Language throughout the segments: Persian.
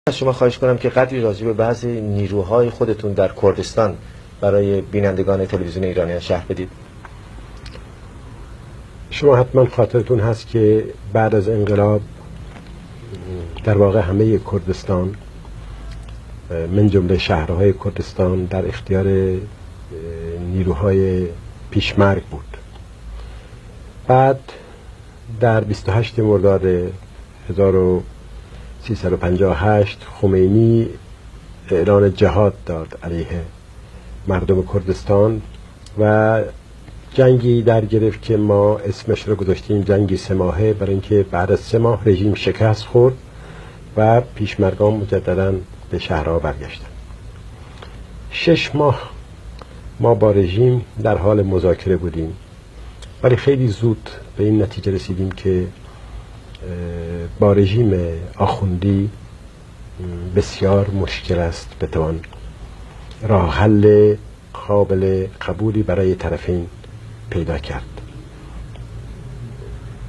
از شما خواهش کنم که قدری راجع به بعضی نیروهای خودتون در کردستان برای بینندگان تلویزیون ایرانیان شرح بدید. شما حتما خاطرتون هست که بعد از انقلاب در واقع همه کردستان من جمله شهرهای کردستان در اختیار نیروهای پیشمرگ بود. بعد در 28 مرداد 1358 خمینی اعلان جهاد داد علیه مردم کردستان و جنگی در گرفت که ما اسمش رو گذاشتیم جنگی 3 ماهه، برای اینکه بعد از 3 ماه رژیم شکست خورد و پیشمرگان مجددا به شهرها برگشتن. 6 ماه ما با رژیم در حال مذاکره بودیم، ولی خیلی زود به این نتیجه رسیدیم که با رژیم آخوندی بسیار مشکل است بتوان راه حل قابل قبولی برای طرفین پیدا کرد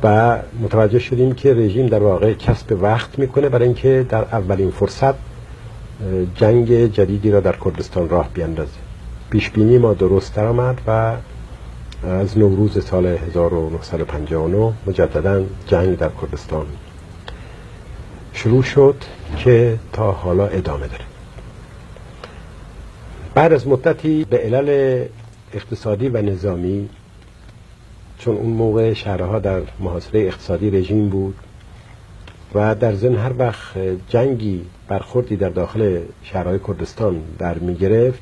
و متوجه شدیم که رژیم در واقع کسب وقت میکنه برای اینکه در اولین فرصت جنگ جدیدی را در کردستان راه بیندازه. پیشبینی ما درست درآمد و از نوروز سال 1959 مجددا جنگ در کردستان شروع شد که تا حالا ادامه داره. بعد از مدتی به علل اقتصادی و نظامی، چون اون موقع شهرها در محاصره اقتصادی رژیم بود و در ضمن هر وقت جنگی برخوردی در داخل شهرهای کردستان در می گرفت،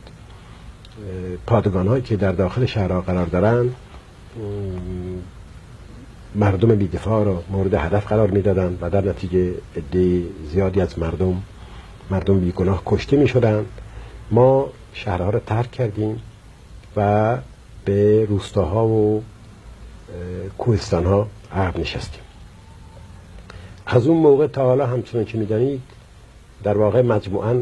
پادگان هایی که در داخل شهرها قرار دارن مردم بی‌دفاع را مورد هدف قرار می دادن و در نتیجه عده زیادی از مردم بیگناه کشته می شدن. ما شهرها را ترک کردیم و به روستاها و کوهستانها عقب نشستیم. از اون موقع تا حالا همچنان که می‌دانید در واقع مجموعاً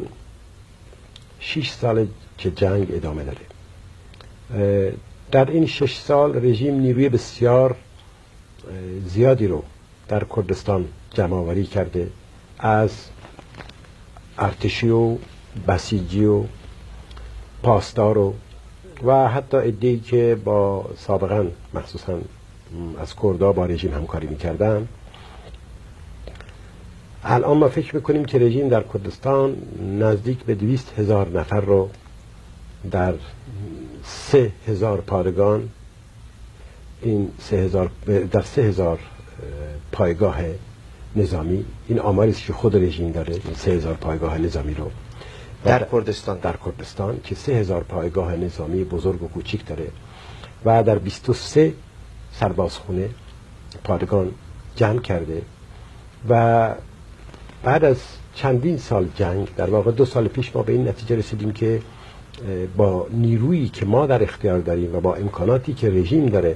6 سال که جنگ ادامه داره. در این 6 سال رژیم نیروی بسیار زیادی رو در کردستان جمع آوری کرده، از ارتشی و بسیجی و پاسدار و حتی عده‌ای که با سابقاً مخصوصاً از کردها با رژیم همکاری می‌کردن. الان ما فکر می‌کنیم که رژیم در کردستان نزدیک به 200,000 نفر رو در 3,000 پادگان، این 3,000 پایگاه نظامی، این آماری است که خود رژیم داره، این 3,000 پایگاه نظامی رو در کردستان که 3,000 پایگاه نظامی بزرگ و کوچیک داره و در 23 سربازخونه پادگان جمع کرده. و بعد از چندین سال جنگ، در واقع 2 سال پیش، ما به این نتیجه رسیدیم که با نیرویی که ما در اختیار داریم و با امکاناتی که رژیم داره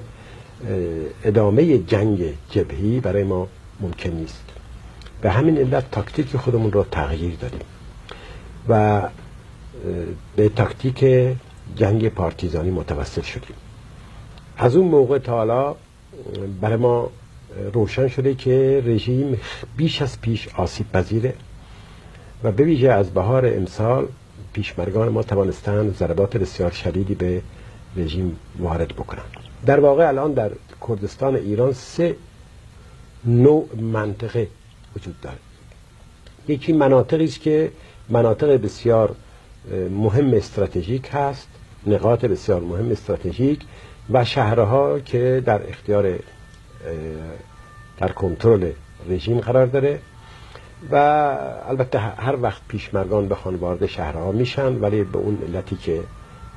ادامه جنگ جبهی برای ما ممکن نیست. به همین علت تاکتیک خودمون رو تغییر دادیم و به تاکتیک جنگ پارتیزانی متوسل شدیم. از اون موقع تا حالا برای ما روشن شده که رژیم بیش از پیش آسیب پذیره و به ویژه از بهار امسال پیشمرگان ما توانستند ضربات بسیار شدیدی به رژیم وارد بکنند. در واقع الان در کردستان ایران 3 نوع منطقه وجود دارد. یکی مناطقی است که مناطق بسیار مهم استراتژیک هست، نقاط بسیار مهم استراتژیک و شهرها که در اختیار در کنترل رژیم قرار داره و البته هر وقت پیشمرگان بخوان وارد شهرها میشن، ولی به اون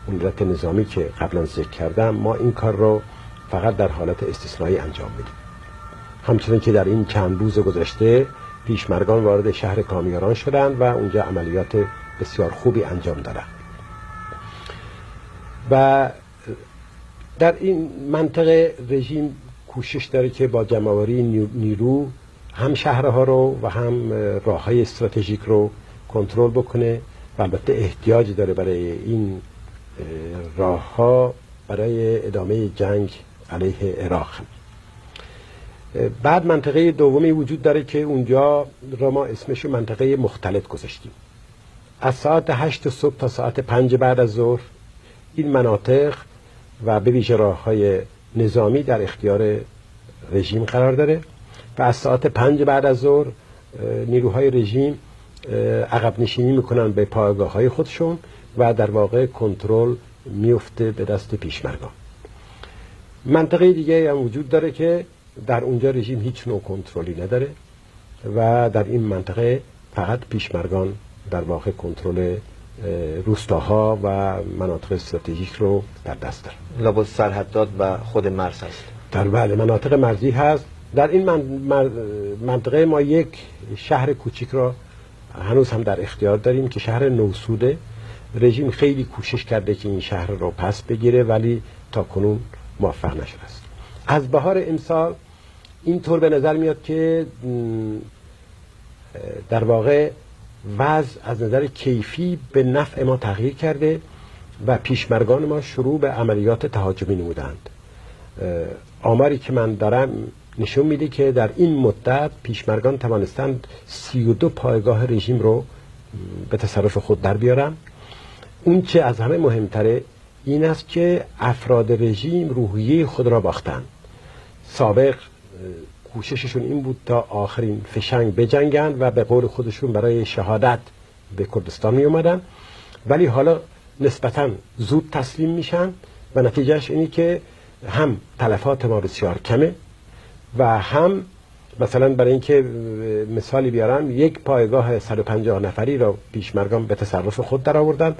علت نظامی که قبلا ذکر کردم ما این کار رو فقط در حالت استثنایی انجام میدیم. همچنین که در این چند روز گذشته پیشمرگان وارد شهر کامیاران شدند و اونجا عملیات بسیار خوبی انجام دادند. و در این منطقه رژیم کوشش داره که با جمع‌آوری نیرو هم شهرها رو و هم راه‌های استراتژیک رو کنترل بکنه و البته احتیاج داره برای این راه‌ها برای ادامه جنگ علیه عراق. بعد منطقه دومی وجود داره که اونجا را ما اسمش منطقه مختلط گذاشتیم. از ساعت 8 صبح تا ساعت 5 بعد از ظهر این مناطق و به ویژه راه‌های نظامی در اختیار رژیم قرار داره و از ساعت 5 بعد از ظهر نیروهای رژیم عقب نشینی میکنن به پایگاه‌های خودشون و در واقع کنترل میفته به دست پیشمرگان. منطقه دیگه هم وجود داره که در اونجا رژیم هیچ نوع کنترلی نداره و در این منطقه فقط پیشمرگان در واقع کنترل روستاها و مناطق استراتژیک رو در دست دارن. لابد سرحدات و خود مرز هست. در بله مناطق مرزی هست. در این منطقه ما یک شهر کوچیک را هنوز هم در اختیار داریم که شهر نوسوده. رژیم خیلی کوشش کرده که این شهر رو پس بگیره ولی تا کنون موفق نشده است. از بهار امسال اینطور به نظر میاد که در واقع وضع از نظر کیفی به نفع ما تغییر کرده و پیشمرگان ما شروع به عملیات تهاجمی نمودند. آماری که من دارم نشون میده که در این مدت پیشمرگان توانستند 32 پایگاه رژیم رو به تصرف خود در بیارن. اون چه از همه مهمتره این است که افراد رژیم روحیه خود را باختند. سابق کوشششون این بود تا آخرین فشنگ بجنگن و به قول خودشون برای شهادت به کردستان می اومدن، ولی حالا نسبتاً زود تسلیم میشن و نتیجهش اینی که هم تلفات ما بسیار کمه و هم مثلا برای اینکه مثالی بیارم یک پایگاه 150 نفری را پیشمرگان به تصرف خود در آوردن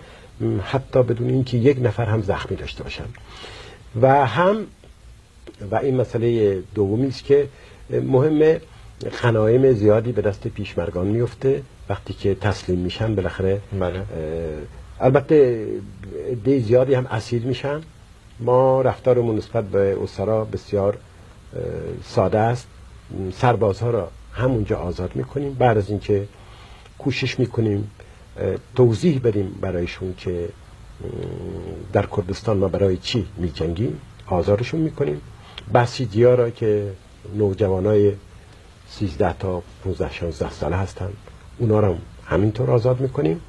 حتی بدون اینکه یک نفر هم زخمی داشته باشن و این مسئله دومی است که مهمه غنایم زیادی به دست پیشمرگان میفته وقتی که تسلیم میشن بالاخره. البته عده زیادی هم اسیر میشن. ما رفتارمون نسبت به اسرا بسیار ساده است. سربازها را همونجا آزاد میکنیم بعد از اینکه کوشش میکنیم توضیح بدیم برایشون که در کردستان ما برای چی میجنگیم آزادشون میکنیم. بسیجی‌ها را که نوجوانای 13 تا 15-16 ساله هستن اونا را همینطور آزاد میکنیم.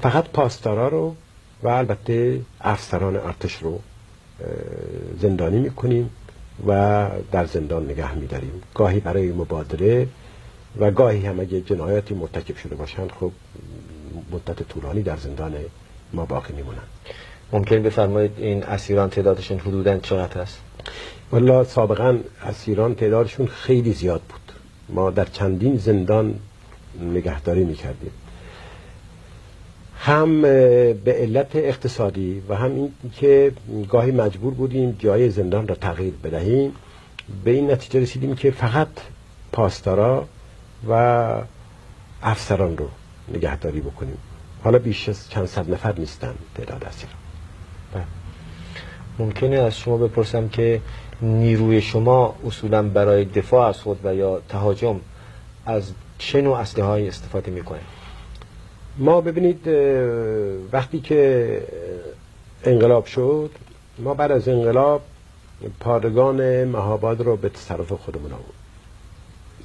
فقط پاسدارا رو و البته افسران ارتش رو زندانی میکنیم و در زندان نگه میداریم، گاهی برای مبادله و گاهی هم اگه جنایاتی مرتکب شده باشند خب مدت طولانی در زندان ما باقی میمونن. ممکن بفرمایید این اسیران تعدادشون حدوداً چقدر است؟ والا سابقا اسیران تعدادشون خیلی زیاد بود. ما در چندین زندان نگهداری میکردیم، هم به علت اقتصادی و هم این که گاهی مجبور بودیم جای زندان را تغییر بدهیم. به این نتیجه رسیدیم که فقط پاسدارا و افسران رو نگهداری بکنیم. حالا بیش از چند صد نفر نیستن تعداد اسیران. ممکنه از شما بپرسم که نیروی شما اصولا برای دفاع از خود و یا تهاجم از چه نوع اسلحه‌ای استفاده میکنه؟ ما ببینید وقتی که انقلاب شد ما بعد از انقلاب پادگان مهاباد رو به تصرف خودمون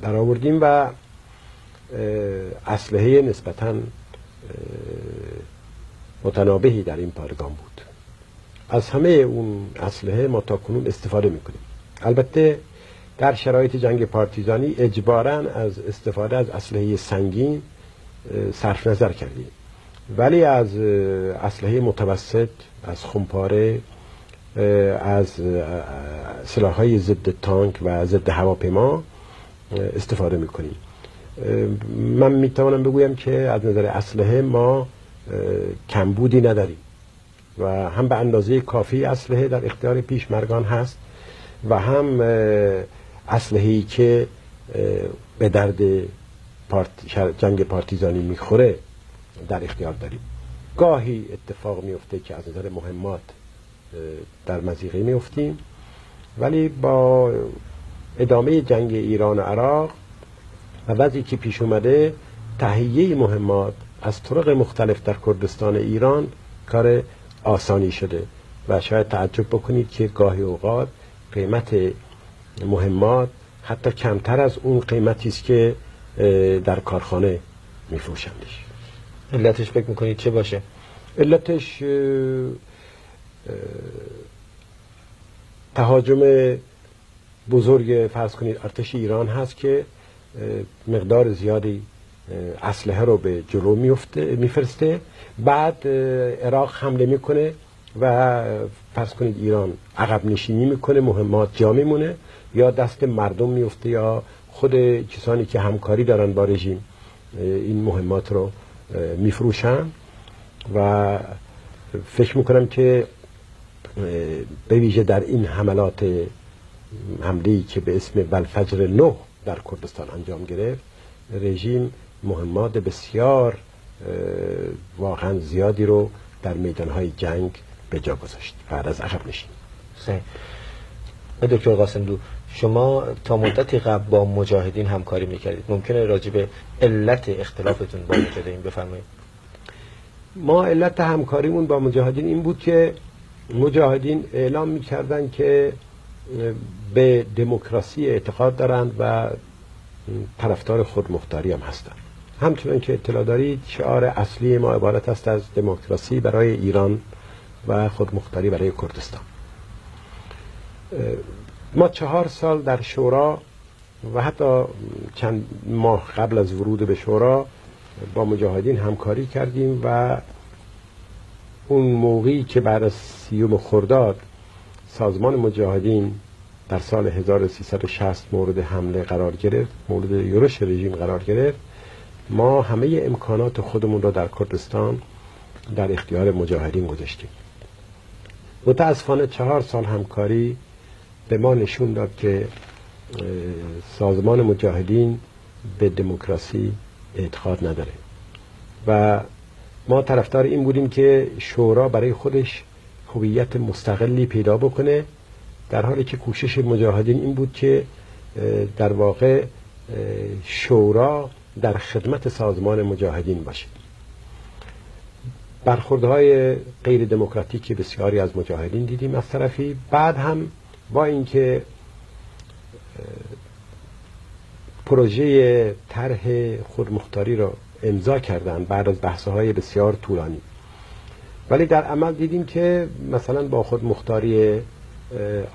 در آوردیم و اسلحه نسبتاً متنابهی در این پادگان بود. از همه اون اسلحه ما تا کنون استفاده میکنیم. البته در شرایط جنگ پارتیزانی اجباراً از استفاده از اسلحه سنگین صرف نظر کردیم، ولی از اسلحه متوسط، از خمپاره، از سلاح‌های ضد تانک و ضد هواپیما استفاده میکنیم. من میتوانم بگویم که از نظر اسلحه ما کمبودی نداریم و هم به اندازه کافی اسلحه در اختیار پیشمرگان هست و هم اسلحه‌ای که به درد جنگ پارتیزانی میخوره در اختیار داریم. گاهی اتفاق میفته که از نظر مهمات در مضیقه میفتیم، ولی با ادامه جنگ ایران و عراق و وضعی که پیش اومده تهیه مهمات از طرق مختلف در کردستان ایران کار آسانی شده و شاید تعجب بکنید که گاهی اوقات قیمت مهمات حتی کمتر از اون قیمتی است که در کارخانه میفروشندش. علتش فکر میکنید چه باشه؟ علتش تهاجم بزرگ فرض کنید ارتش ایران هست که مقدار زیادی اسلحه رو به جلو میفرسته، بعد عراق حمله میکنه و فرض کنید ایران عقب نشینی میکنه، مهمات جا میمونه یا دست مردم میفته یا خود کسانی که همکاری دارن با رژیم این مهمات رو میفروشن. و فکر میکنم که به ویژه در این حمله‌ای که به اسم بلفجر 9 در کردستان انجام گرفت، رژیم مهمات بسیار واقعا زیادی رو در میدانهای جنگ به جا گذاشت بعد از عقب نشینی. صحیح. دکتر قاسملو، شما تا مدتی قبل با مجاهدین همکاری میکردید، ممکنه راجع به علت اختلافتون با مجاهدین بفرمایید؟ ما علت همکاریمون با مجاهدین این بود که مجاهدین اعلام میکردن که به دموکراسی اعتقاد دارند و طرفدار خودمختاری هم هستند. همچنان که اطلاع دارید شعار اصلی ما عبارت است از دموکراسی برای ایران و خودمختاری برای کردستان. ما 4 سال در شورا و حتی چند ماه قبل از ورود به شورا با مجاهدین همکاری کردیم و اون موقعی که بعد از 30 خرداد سازمان مجاهدین در سال 1360 مورد حمله قرار گرفت، مورد یورش رژیم قرار گرفت، ما همه امکانات خودمون را در کردستان در اختیار مجاهدین گذاشتیم. متاسفانه 4 سال همکاری به ما نشون داد که سازمان مجاهدین به دموکراسی اعتقاد نداره و ما طرفدار این بودیم که شورا برای خودش هویت مستقلی پیدا بکنه، در حالی که کوشش مجاهدین این بود که در واقع شورا در خدمت سازمان مجاهدین باشه. برخوردهای غیر دموکراتیک بسیاری از مجاهدین دیدیم از طرفی، بعد هم با اینکه پروژه طرح خودمختاری را امضا کردند بعد از بحث‌های بسیار طولانی، ولی در عمل دیدیم که مثلا با خودمختاری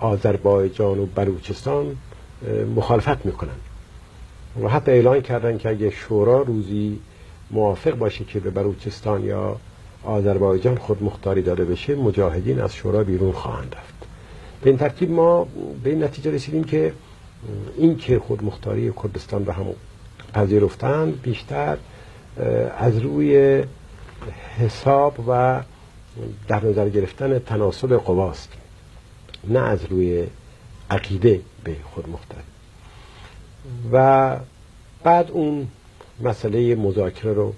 آذربایجان و بلوچستان مخالفت میکنن و حتی اعلان کردن که اگه شورا روزی موافق باشه که به بلوچستان یا آذربایجان خودمختاری داده بشه، مجاهدین از شورا بیرون خواهند رفت. به این ترتیب ما به این نتیجه رسیدیم که این که خودمختاری کردستان را هم پذیرفتند بیشتر از روی حساب و در نظر گرفتن تناسب قواست، نه از روی عقیده به خودمختاری. و بعد اون مسئله مذاکره رو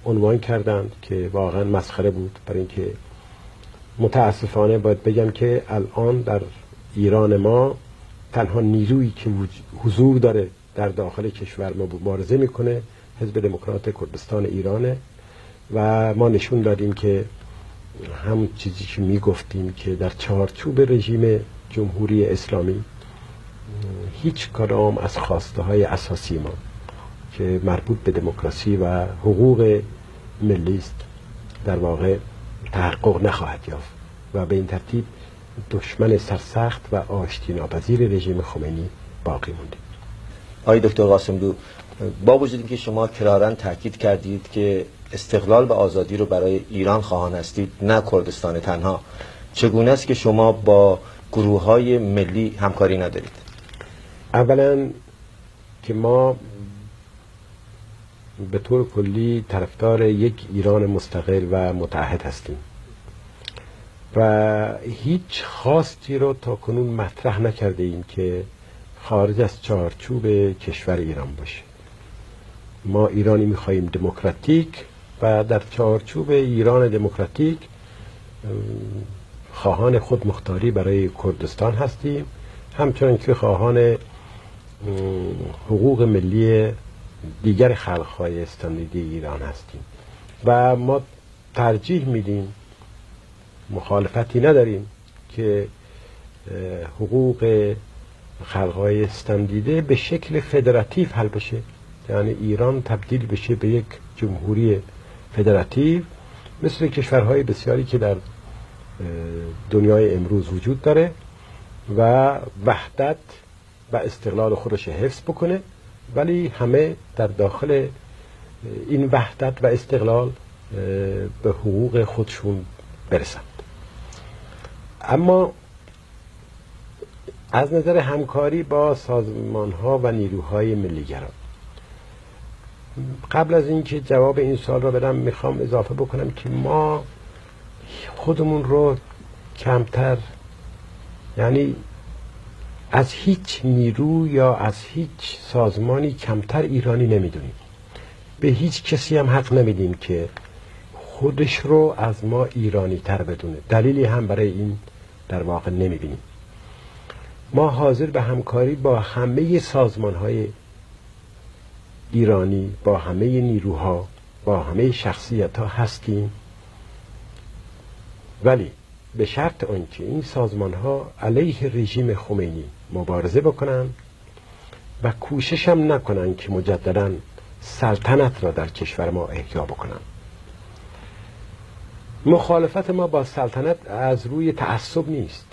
عنوان کردند که واقعا مسخره بود، برای اینکه متاسفانه باید بگم که الان در ایران ما تنها نیرویی که حضور داره در داخل کشور ما مبارزه میکنه حزب دموکرات کردستان ایرانه و ما نشون دادیم که هم چیزی که میگفتیم که در چارچوب رژیم جمهوری اسلامی هیچ کدام از خواسته های اساسی ما که مربوط به دموکراسی و حقوق ملی است در واقع تحقق نخواهد یافت و به این ترتیب دشمن سرسخت و آشتی ناپذیر رژیم خمینی باقی مونده. آقای دکتر قاسملو، با وجود اینکه شما کراراً تاکید کردید که استقلال و آزادی رو برای ایران خواهان هستید نه کردستان تنها، چگونه است که شما با گروه‌های ملی همکاری ندارید؟ اولا که ما به طور کلی طرفدار یک ایران مستقل و متحد هستیم و هیچ خواستی رو تا کنون مطرح نکرده ایم که خارج از چارچوب کشور ایران باشه. ما ایرانی میخواییم دموکراتیک و در چارچوب ایران دموکراتیک خواهان خودمختاری برای کردستان هستیم، همچنان که خواهان حقوق ملی دیگر خلق‌های استانیدی ایران هستیم و ما ترجیح میدیم، مخالفتی نداریم که حقوق خلقهای ستم دیده به شکل فدراتیو حل بشه، یعنی ایران تبدیل بشه به یک جمهوری فدراتیو مثل کشورهای بسیاری که در دنیای امروز وجود داره و وحدت و استقلال خودش حفظ بکنه، ولی همه در داخل این وحدت و استقلال به حقوق خودشون برسند. اما از نظر همکاری با سازمان‌ها و نیروهای ملی‌گرا، قبل از اینکه جواب این سوال را بدم میخوام اضافه بکنم که ما خودمون رو کمتر، یعنی از هیچ نیرو یا از هیچ سازمانی کمتر ایرانی نمیدونیم. به هیچ کسی هم حق نمیدیم که خودش رو از ما ایرانی تر بدونه. دلیلی هم برای این در واقع نمیبینیم. ما حاضر به همکاری با همه سازمان‌های ایرانی، با همه نیروها، با همه شخصیت‌ها هستیم، ولی به شرط آنکه این سازمان‌ها علیه رژیم خمینی مبارزه بکنن و کوشش هم نکنن که مجدداً سلطنت را در کشور ما احیا بکنن. مخالفت ما با سلطنت از روی تعصب نیست،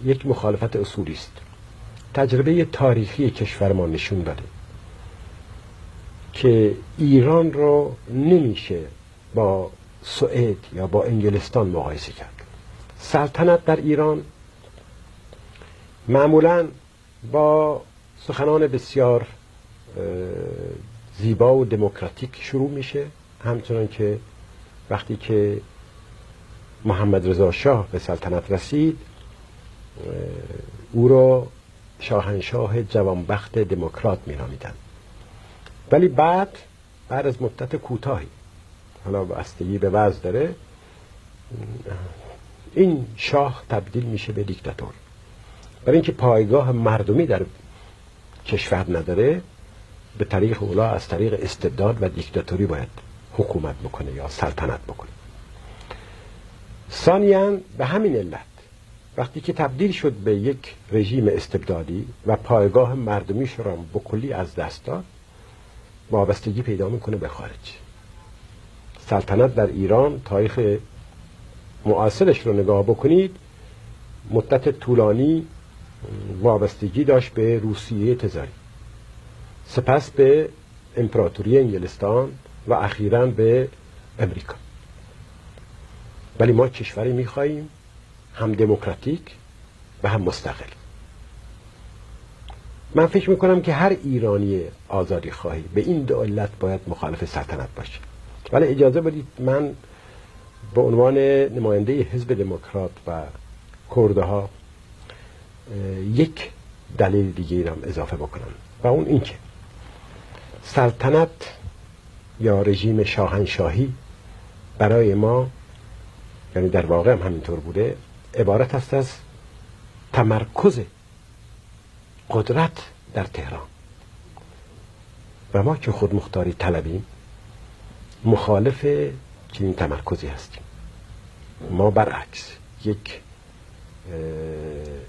یک مخالفت اصولی است. تجربه تاریخی کشور ما نشون داده که ایران رو نمیشه با سوئد یا با انگلستان مقایسه کرد. سلطنت در ایران معمولاً با سخنان بسیار زیبا و دموکراتیک شروع میشه، همچنان که وقتی که محمد رضا شاه به سلطنت رسید او را شاهنشاه جوانبخت دموکرات می‌نامیدند. ولی بعد از مدت کوتاهی، حالا بستگی به وضع داره، این شاه تبدیل میشه به دیکتاتور. برای اینکه پایگاه مردمی در کشور نداره، به طریق اولا از طریق استبداد و دیکتاتوری باید حکومت بکنه یا سلطنت بکنه. ثانیاً به همین علت وقتی که تبدیل شد به یک رژیم استبدادی و پایگاه مردمیش را به کلی از دست داد، وابستگی پیدا میکنه به خارج. سلطنت در ایران، تاریخ معاصرش رو نگاه بکنید، مدت طولانی وابستگی داشت به روسیه تزاری، سپس به امپراتوری انگلستان و اخیراً به امریکا. ولی ما کشوری میخواییم هم دموکراتیک و هم مستقل. من فکر میکنم که هر ایرانی آزادی خواهی به این دو علت باید مخالف سلطنت باشه. ولی اجازه بدید من به عنوان نماینده حزب دموکرات و کردها یک دلیل دیگه ایرم اضافه بکنم و اون این که سلطنت یا رژیم شاهنشاهی برای ما، یعنی در واقع هم همینطور بوده، عبارت است از تمرکز قدرت در تهران و ما که خودمختاری طلبیم مخالف چنین تمرکزی هستیم. ما برعکس یک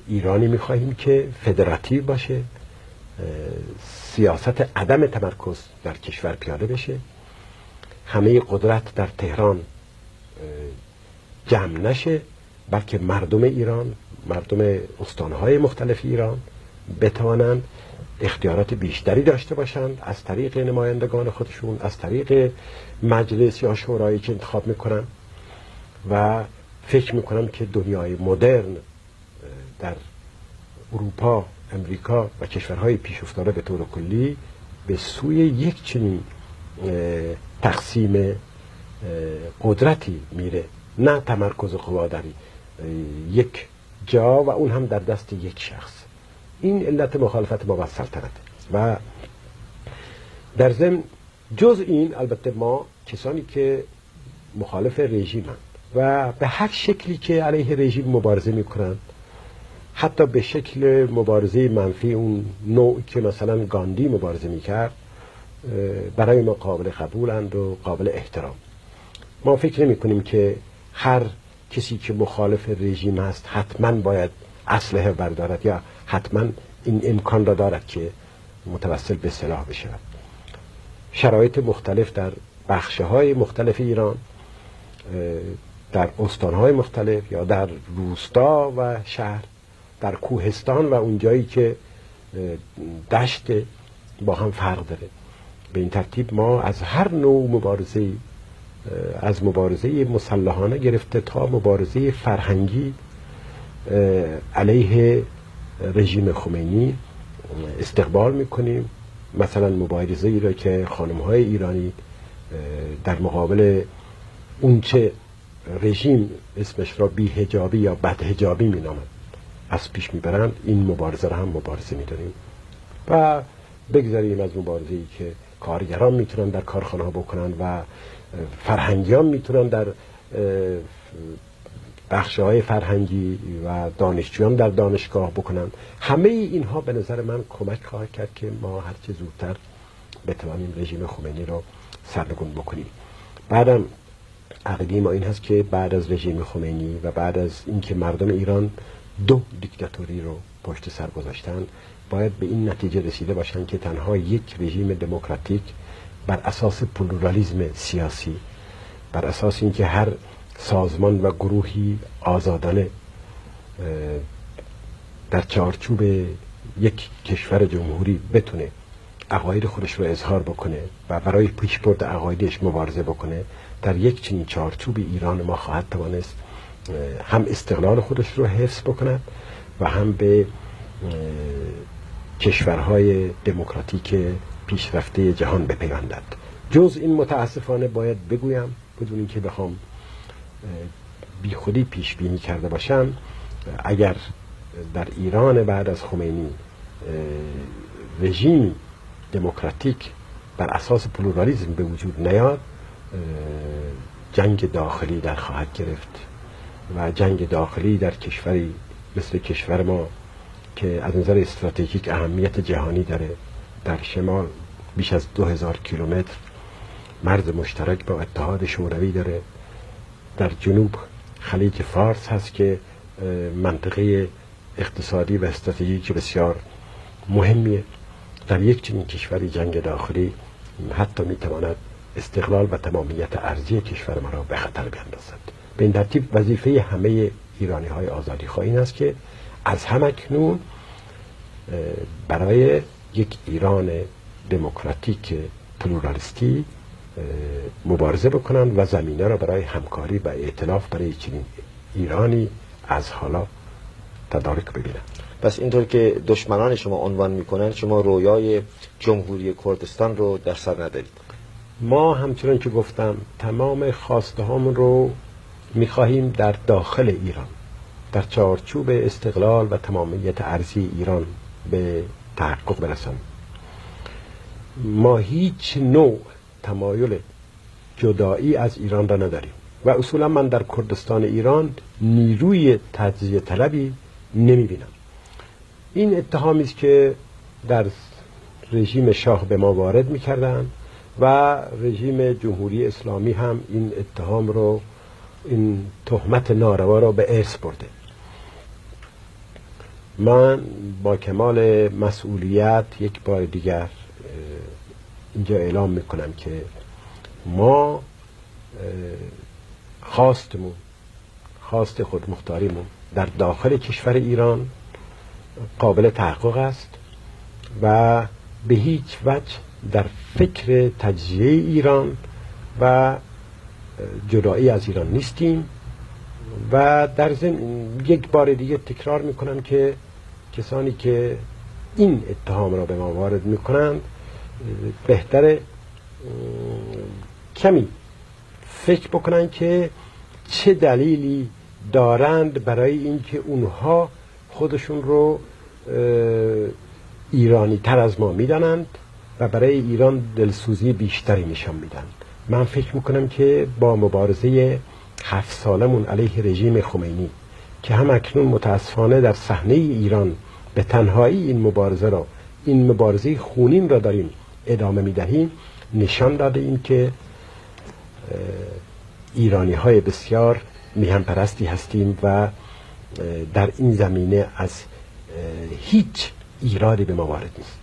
ایرانی میخواهیم که فدراتیو باشه، سیاست عدم تمرکز در کشور پیاده بشه، همه قدرت در تهران جمع نشه، بلکه مردم ایران، مردم استانهای مختلف ایران بتوانند اختیارات بیشتری داشته باشند از طریق نمایندگان خودشون، از طریق مجلس یا شورایی که انتخاب میکنن. و فکر میکنم که دنیای مدرن در اروپا، امریکا و کشورهای پیش افتاده به طور کلی به سوی یک چنین تقسیم قدرتی میره، نه تمرکز قوا در یک جا و اون هم در دست یک شخص. این علت مخالفت ما با سلطنت. و در ضمن جز این البته ما کسانی که مخالف رژیم هستند و به هر شکلی که علیه رژیم مبارزه میکنند، حتی به شکل مبارزه منفی اون نوع که مثلا گاندی مبارزه میکرد، برای ما قابل قبولند و قابل احترام. ما فکر نمی کنیم که هر کسی که مخالف رژیم هست حتما باید اسلحه بردارد یا حتما این امکان را دارد که متوسل به سلاح بشود. شرایط مختلف در بخش‌های مختلف ایران، در استان‌های مختلف یا در روستا و شهر، در کوهستان و اون جایی که دشت با هم فرق داره. به این ترتیب ما از هر نوع مبارزه، از مبارزه مسلحانه گرفته تا مبارزه فرهنگی علیه رژیم خمینی استقبال میکنیم. مثلا مبارزه ای را که خانم‌های ایرانی در مقابل اونچه رژیم اسمش را بی‌حجابی یا بدحجابی مینامد از پیش میبرند، این مبارزه را هم مبارزه میدونیم. و بگذاریم از مبارزه ای که کارگران میتونن در کارخانه ها بکنن و فرهنگیان میتونن در بخش‌های فرهنگی و دانشجویان در دانشگاه بکنن. همه اینها به نظر من کمک خواهد کرد که ما هرچه زودتر بتوانیم رژیم خمینی را سرنگون بکنیم. بعدم عقیده ما این هست که بعد از رژیم خمینی و بعد از اینکه مردم ایران دو دیکتاتوری رو پشت سر گذاشتن، باید به این نتیجه رسیده باشن که تنها یک رژیم دموکراتیک بر اساس پلورالیسم سیاسی، بر اساس اینکه هر سازمان و گروهی آزادانه در چارچوب یک کشور جمهوری بتونه عقاید خودش رو اظهار بکنه و برای پیشبرد عقایدش مبارزه بکنه، در یک چنین چارچوب ایران ما خواهد توانست هم استقلال خودش رو حفظ بکنه و هم به کشورهای دموکراتیک پیشرفته جهان بپیوندد. جز این متاسفانه باید بگویم، بدون اینکه بخوام بی خودی پیش بینی کرده باشم، اگر در ایران بعد از خمینی رژیم دموکراتیک بر اساس پلورالیسم به وجود نیاد، جنگ داخلی در خواهد گرفت و جنگ داخلی در کشوری مثل کشور ما که از نظر استراتژیک اهمیت جهانی داره، در شمال بیش از 2000 کیلومتر مرز مشترک با اتحاد شوروی داره، در جنوب خلیج فارس هست که منطقه اقتصادی و استراتژیک بسیار مهمیه. در یک چنین کشوری جنگ داخلی حتی میتواند استقلال و تمامیت ارضی کشور ما را به خطر بیندازد. به این ترتیب وظیفه همه ایرانی های آزادی خواه این است که از همکنون برای یک ایران دموکراتیک پلورالیستی مبارزه بکنند و زمینه را برای همکاری و ائتلاف برای چنین ایرانی از حالا تدارک ببینند. پس اینطور که دشمنان شما عنوان میکنن، شما رویای جمهوری کردستان رو در سر ندارید؟ ما همچنان که گفتم تمام خواسته هامون رو میخواهیم در داخل ایران در چارچوب استقلال و تمامیت ارضی ایران به تحقق برسانیم. ما هیچ نوع تمایل جدایی از ایران را نداریم و اصولا من در کردستان ایران نیروی تجزیه طلبی نمیبینم. این اتهامی است که در رژیم شاه به ما وارد میکردن و رژیم جمهوری اسلامی هم این اتهام رو، این تهمت ناروا را به ارث برده. من با کمال مسئولیت یک بار دیگر اینجا اعلام میکنم که ما خواست خودمختاریمون در داخل کشور ایران قابل تحقق است و به هیچ وجه در فکر تجزیه ایران و جدایی از ایران نیستیم و در ضمن یک بار دیگه تکرار میکنم که کسانی که این اتهام را به ما وارد میکنند بهتره کمی فکر بکنن که چه دلیلی دارند برای اینکه اونها خودشون رو ایرانی تر از ما میدانند و برای ایران دلسوزی بیشتری نشان میدن. من فکر میکنم که با مبارزه 7 سالمون علیه رژیم خمینی که هم اکنون متاسفانه در صحنه ایران به تنهایی این مبارزه خونین را داریم ادامه میدهیم، نشان داده ایم که ایرانی های بسیار میهن پرستی هستیم و در این زمینه از هیچ ایرادی به ما وارد نیست.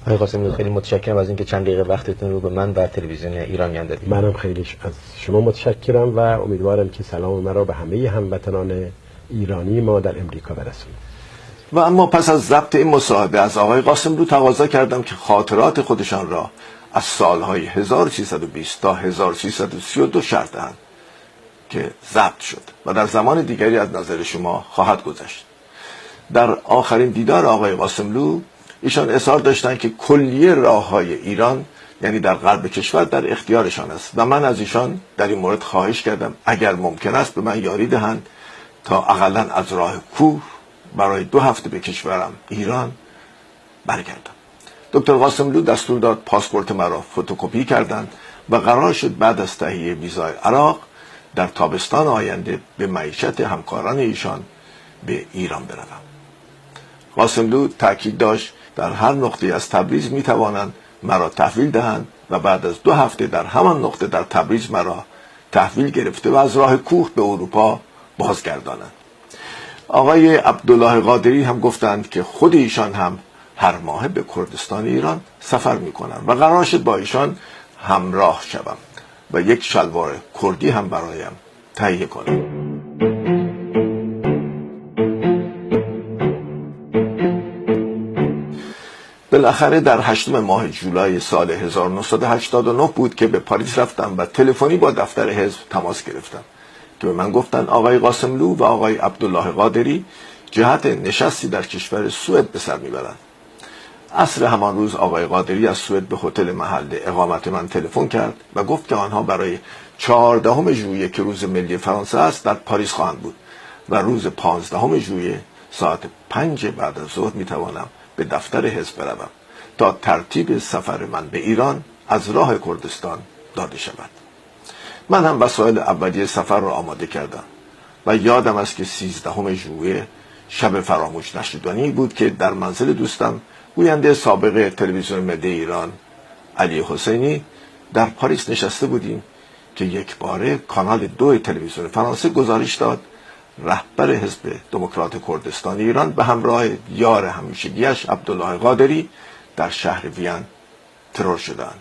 آقای قاسمی خیلی متشکرم از اینکه چند دقیقه وقتتون رو به من و تلویزیون ایرانیان دادید. منم خیلی از شما متشکرم و امیدوارم که سلام مرا به همه هموطنان ایرانی ما در امریکا برسونید. و اما پس از ضبط این مصاحبه از آقای قاسملو تقاضا کردم که خاطرات خودشان را از سالهای 1320 تا 1332 شرح دهند که ضبط شد و در زمان دیگری از نظر شما خواهد گذشت. در آخرین دیدار آقای قاسملو ایشان اصرار داشتند که کلیه راههای ایران یعنی در غرب کشور در اختیارشان است و من از ایشان در این مورد خواهش کردم اگر ممکن است به من یاری دهند تا اقلا از راه کوه برای 2 هفته به کشورم ایران برگردم. دکتر قاسملو دستور داد پاسپورت مرا فتوکپی کردند و قرار شد بعد از تهیه ویزای عراق در تابستان آینده به معیشت همکاران ایشان به ایران بروم. قاسملو تاکید داشت در هر نقطه از تبریز می توانند مرا تحویل دهند و بعد از 2 هفته در همان نقطه در تبریز مرا تحویل گرفته و از راه کوه به اروپا بازگردانند. آقای عبدالله قادری هم گفتند که خود ایشان هم هر ماه به کردستان ایران سفر می کنند و قرار شد با ایشان همراه شوم و یک شلوار کردی هم برایم تهیه کنم. بالاخره در 8 ماه جولای سال 1989 بود که به پاریس رفتم و تلفنی با دفتر حزب تماس گرفتم که به من گفتند آقای قاسملو و آقای عبدالله قادری جهت نشستی در کشور سوئد به سر میبرند. عصر همان روز آقای قادری از سوئد به هتل محل اقامت من تلفن کرد و گفت که آنها برای 14 ژوئیه که روز ملی فرانسه است در پاریس خواهند بود و روز 15 ژوئیه ساعت 5 بعد از ظهر میتوانم به دفتر حزب بروم تا ترتیب سفر من به ایران از راه کردستان داده شود. من هم وسایل اولیه سفر را آماده کردم و یادم است که 13 ژوئیه شب فراموش نشدنی بود که در منزل دوستم گوینده سابق تلویزیون ملی ایران علی حسینی در پاریس نشسته بودیم که یک باره کانال 2 تلویزیون فرانسه گزارش داد رهبر حزب دموکرات کردستان ایران به همراه یار همیشگیش عبدالله قادری در شهر وین ترور شدند.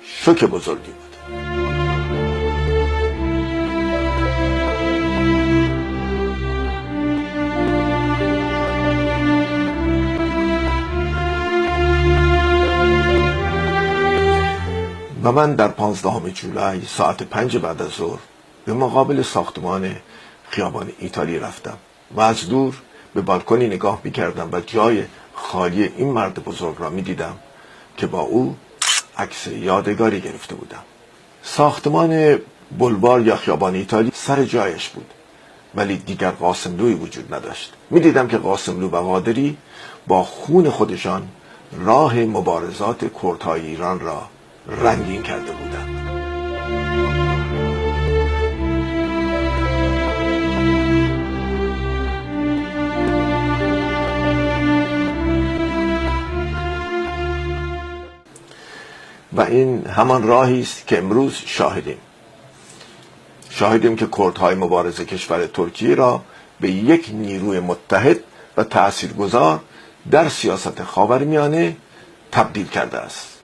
شوک بزرگی بود. و من در 15 جولای ساعت 5 بعد از ظهر به مقابل ساختمان خیابان ایتالی رفتم و از دور به بالکنی نگاه می‌کردم و جای خالی این مرد بزرگ را می‌دیدم که با او عکس یادگاری گرفته بودم. ساختمان بلوار یا خیابان ایتالی سر جایش بود ولی دیگر قاسملویی وجود نداشت. می‌دیدم که قاسملو و قادری با خون خودشان راه مبارزات کردهای ایران را رنگین کرده بودند. و این همان راهی است که امروز شاهدیم که کردهای مبارز کشور ترکیه را به یک نیروی متحد و تاثیرگذار در سیاست خاورمیانه تبدیل کرده است.